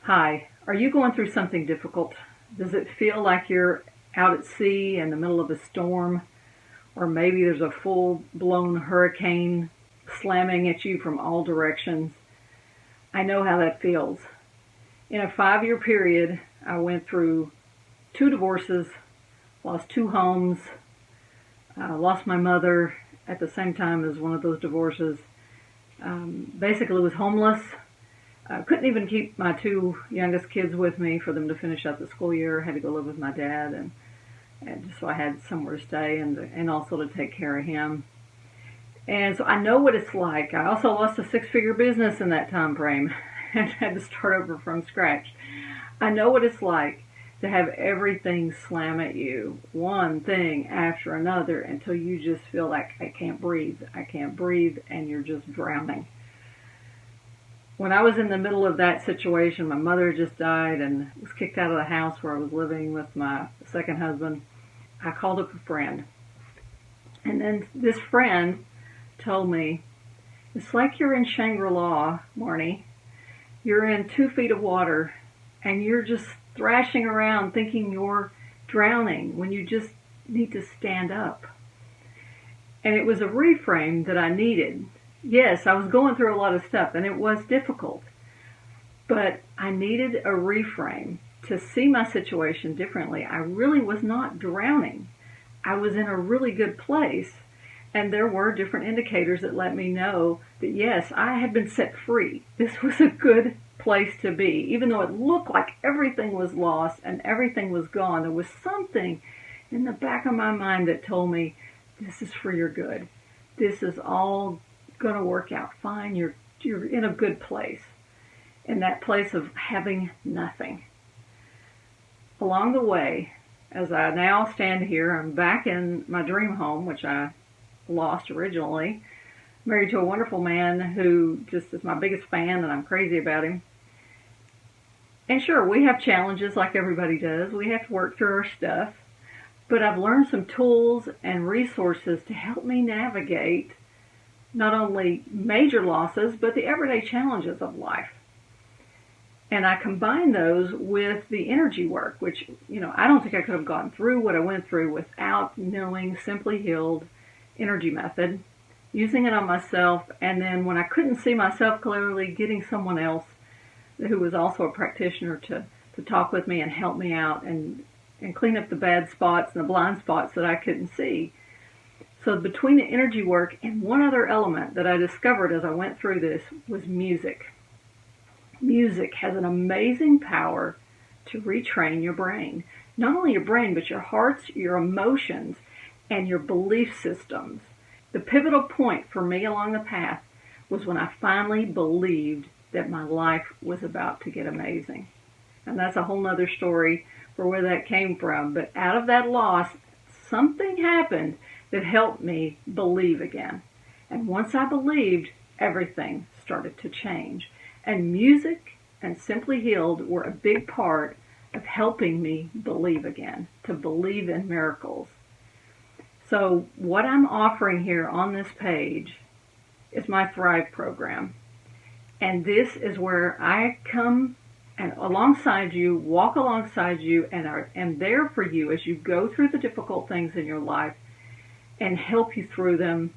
Hi, are you going through something difficult? Does it feel like you're out at sea in the middle of a storm? Or maybe there's a full-blown hurricane slamming at you from all directions? I know how that feels. In a 5-year period, I went through 2 divorces, lost 2 homes, lost my mother at the same time as one of those divorces. Basically was homeless. I couldn't even keep my 2 youngest kids with me for them to finish out the school year. I had to go live with my dad, and just so I had somewhere to stay and also to take care of him. And so I know what it's like. I also lost a 6-figure business in that time frame and had to start over from scratch. I know what it's like to have everything slam at you, one thing after another, until you just feel like I can't breathe, and you're just drowning. When I was in the middle of that situation, my mother just died and was kicked out of the house where I was living with my second husband. I called up a friend. And then this friend told me, it's like you're in Shangri-La, Marnie. You're in 2 feet of water and you're just thrashing around thinking you're drowning when you just need to stand up. And it was a reframe that I needed. Yes, I was going through a lot of stuff and it was difficult, but I needed a reframe to see my situation differently. I really was not drowning. I was in a really good place, and there were different indicators that let me know that yes, I had been set free. This was a good place to be. Even though it looked like everything was lost and everything was gone, there was something in the back of my mind that told me, this is for your good. This is all going to work out fine. You're in a good place, in that place of having nothing. Along the way, as I now stand here, I'm back in my dream home, which I lost originally, married to a wonderful man who just is my biggest fan, and I'm crazy about him. And sure, we have challenges like everybody does. We have to work through our stuff, but I've learned some tools and resources to help me navigate not only major losses, but the everyday challenges of life. And I combine those with the energy work, which, I don't think I could have gone through what I went through without knowing Simply Healed energy method, using it on myself, and then when I couldn't see myself clearly, getting someone else who was also a practitioner to talk with me and help me out and clean up the bad spots and the blind spots that I couldn't see. So between the energy work and one other element that I discovered as I went through this was music. Music has an amazing power to retrain your brain. Not only your brain, but your hearts, your emotions, and your belief systems. The pivotal point for me along the path was when I finally believed that my life was about to get amazing. And that's a whole nother story for where that came from. But out of that loss, something happened that helped me believe again. And once I believed, everything started to change. And music and Simply Healed were a big part of helping me believe again, to believe in miracles. So what I'm offering here on this page is my Thrive program. And this is where I come and alongside you, walk alongside you, and am there for you as you go through the difficult things in your life and help you through them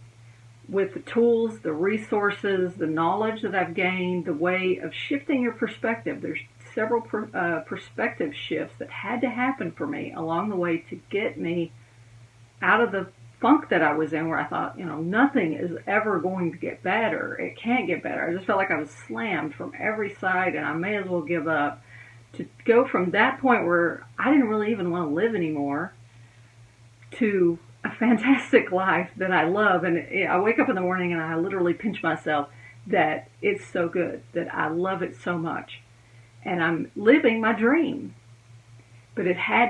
with the tools, the resources, the knowledge that I've gained, the way of shifting your perspective. There's several perspective shifts that had to happen for me along the way to get me out of the funk that I was in, where I thought, nothing is ever going to get better. It can't get better. I just felt like I was slammed from every side and I may as well give up. To go from that point where I didn't really even want to live anymore to a fantastic life that I love. And I wake up in the morning and I literally pinch myself that it's so good, that I love it so much. And I'm living my dream. But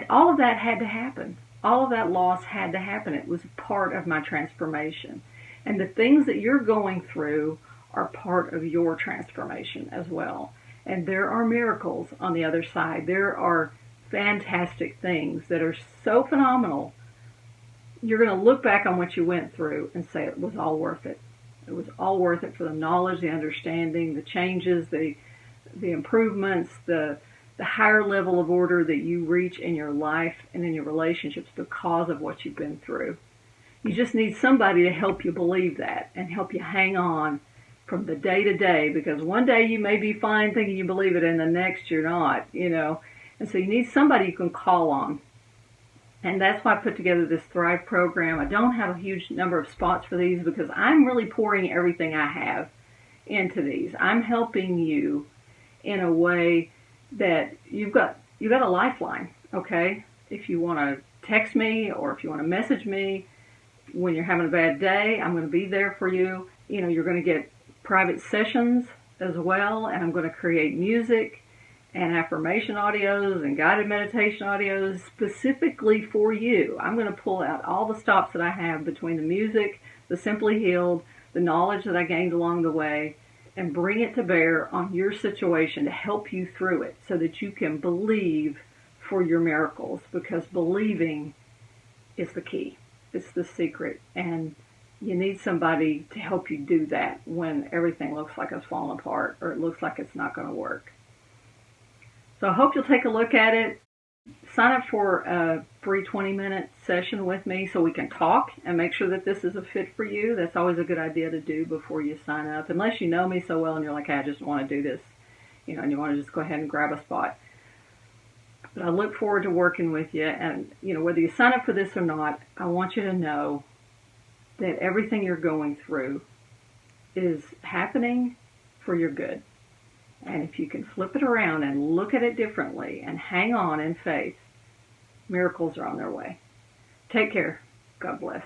all of that had to happen. All of that loss had to happen. It was part of my transformation. And the things that you're going through are part of your transformation as well. And there are miracles on the other side. There are fantastic things that are so phenomenal. You're going to look back on what you went through and say it was all worth it. It was all worth it for the knowledge, the understanding, the changes, the the improvements, the higher level of order that you reach in your life and in your relationships because of what you've been through. You just need somebody to help you believe that and help you hang on from the day to day, because one day you may be fine thinking you believe it and the next you're not, And so you need somebody you can call on. And that's why I put together this Thrive program. I don't have a huge number of spots for these because I'm really pouring everything I have into these. I'm helping you in a way that you've got a lifeline, okay? If you want to text me or if you want to message me when you're having a bad day, I'm going to be there for you. You're going to get private sessions as well, and I'm going to create music and affirmation audios and guided meditation audios specifically for you. I'm going to pull out all the stops that I have between the music, the Simply Healed, the knowledge that I gained along the way, and bring it to bear on your situation to help you through it so that you can believe for your miracles, because believing is the key. It's the secret, and you need somebody to help you do that when everything looks like it's falling apart or it looks like it's not going to work. So I hope you'll take a look at it. Sign up for a free 20-minute session with me so we can talk and make sure that this is a fit for you. That's always a good idea to do before you sign up, unless you know me so well and you're like, hey, I just want to do this, and you want to just go ahead and grab a spot. But I look forward to working with you, and whether you sign up for this or not, I want you to know that everything you're going through is happening for your good. And if you can flip it around and look at it differently and hang on in faith, miracles are on their way. Take care. God bless.